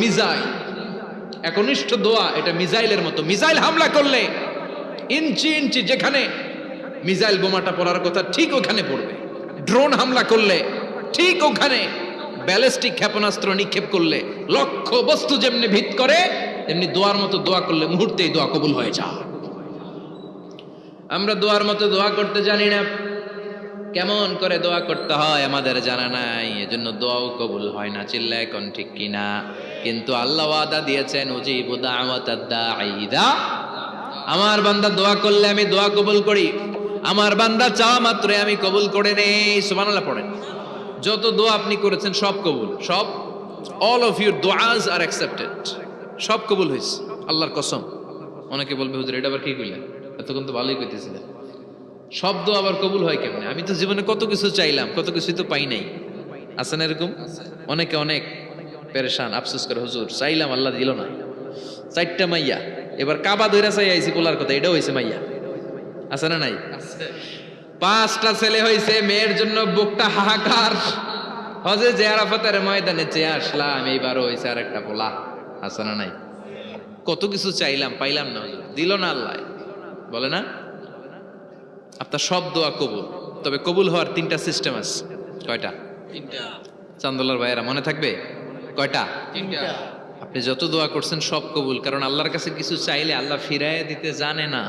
Missile. একনিষ্ঠ দোয়া এটা মিসাইলের মতো। মিসাইল হামলা করলে ইঞ্চি ইঞ্চি যেখানে মিসাইল বোমাটা পড়ার কথা ঠিক ওখানে পড়বে। ড্রোন হামলা করলে ঠিক ওখানে, ব্যালিস্টিক ক্ষেপণাস্ত্র নিক্ষেপ করলে লক্ষ্য বস্তু যেমনি ভিত করে, তেমনি দোয়ার মতো দোয়া করলে মুহূর্তেই দোয়া কবুল হয়ে যায়। আমরা দোয়ার মতো দোয়া করতে জানি না, কেমন করে দোয়া করতে হয় আমাদের জানা নাই, এজন্য দোয়াও কবুল হয় না। চিল্লায় কোন ঠিক কিনা? কিন্তু আল্লাহ ওয়াদা দিয়েছেন, উজিবু দাওয়াতাদ দাঈ ইযা, আমার বান্দা দোয়া করলে আমি দোয়া কবুল করি, আমার বান্দা চাওয়া মাত্রই আমি কবুল করে নেই। সুবহানাল্লাহ পড়েন। যত দোয়া আপনি করেছেন সব কবুল, সব, অল অফ ইউর দোয়াজ আর অ্যাকসেপ্টেড, সব কবুল হয়েছে আল্লাহর কসম। অনেকে বলবে হুজুর এটা আবার কি কইলেন, এতক্ষণ তো ভালোই কইতেছিলেন, সব দোয়া আবার কবুল হয় কেমনে? আমি তো জীবনে কত কিছু চাইলাম, কত কিছুই তো পাই নাই। আছে না এরকম? অনেকে অনেক পেরেশান, আফসোস করে, হুজুর চাইলাম আল্লাহ দিল না। 4টা মাইয়া, এবার কাবা ধইরা চাই আইছি পোলার কথা, এটাও হয়েছে মাইয়া। আছে না নাই? 5টা ছেলে হয়েছে, মেয়ের জন্য বুকটা হাহাকার। হজে যে আরাফাতের ময়দানে চেয়ে আসলাম, এইবারও হয়েছে আর একটা পোলা। আছে না নাই? কত কিছু চাইলাম, পাইলাম না, হুজুর দিল না আল্লাহ। বলে না আপনার সব দোয়া কবুল, তবে কবুল হওয়ার 3টা সিস্টেম আছে। কয়টা? 3টা। চান্দোলার ভাইয়েরা মনে থাকবে? কয়টা? 3টা। আপনি যত দোয়া করছেন সব কবুল, কারণ আল্লাহর কাছে কিছু চাইলে আল্লাহ ফিরাইয়া দিতে জানে না।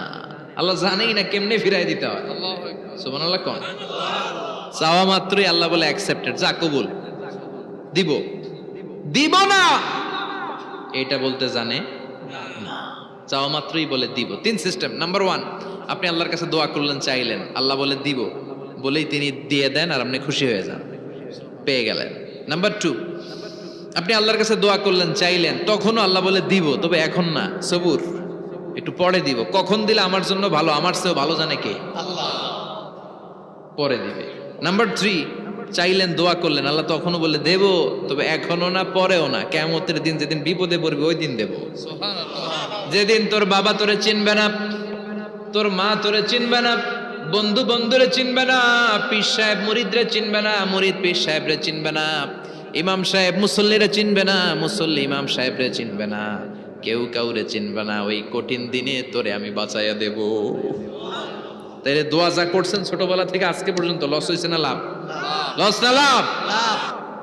আল্লাহ জানেই না কেমনে ফিরাইয়া দিতে হয়। সুবহানাল্লাহ কোন? চাওয়া মাত্রই আল্লাহ বলে অ্যাকসেপ্টেড, যা কবুল, দিব দিব না এটা বলতে জানে না, চাওয়া মাত্রই বলে দিব। 3 সিস্টেম। নাম্বার 1, আপনি আল্লাহর কাছে দোয়া করলেন, চাইলেন, আল্লাহ বলে দিব, বলেই তিনি দিয়ে দেন আর আপনি খুশি হয়ে যান, পেয়ে গেলেন। নাম্বার 2, আপনি আল্লাহর কাছে দোয়া করলেন, চাইলেন, তখনও আল্লাহ বলে দিব, তবে এখন না, সবুর, একটু পরে দিব। কখন দিলে আমার জন্য ভালো, আমার চেয়েও ভালো জানে কে? আল্লাহ, পরে দিবে। নাম্বার 3, চাইলেন, দোয়া করলেন, আল্লাহ তখনও বলে দেব, তবে এখনো না, পরেও না, কিয়ামতের দিন যেদিন বিপদে পড়বে ওই দিন দেব। যেদিন তোর বাবা তোরে চিনবে না, তোর মা তোরে চিনবে না, বন্ধু বন্ধুরে চিনবে না, পীর সাহেব মুরিদরে চিনবে না, মুরিদ পীর সাহেবরে চিনবে না, ইমাম সাহেব মুসল্লিরে চিনবে না, মুসল্লি ইমাম সাহেবরে চিনবে না, কেউ কাউরে চিনবে না। ওই কঠিন দিনে তোরে আমি বাঁচাইয়া দেব। তাইলে দোয়া যা করছেন ছোটবেলা থেকে আজকে পর্যন্ত, লস হয়েছে না লাভ? লস না লাভ?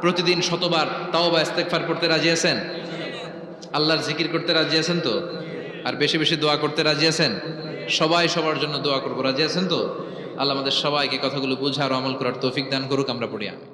প্রতিদিন শতবার তাওবা ইস্তেগফার করতে রাজি আছেন? আল্লাহর জিকির করতে রাজি আছেন তো? আর বেশি বেশি দোয়া করতে রাজি আছেন? সবাই সবার জন্য দোয়া করবো, রাজি আছেন তো? আল্লাহ আমাদের সবাইকে কথাগুলো বুঝার ও আমল করার তৌফিক দান করুক। আমরা পড়ি আমিন।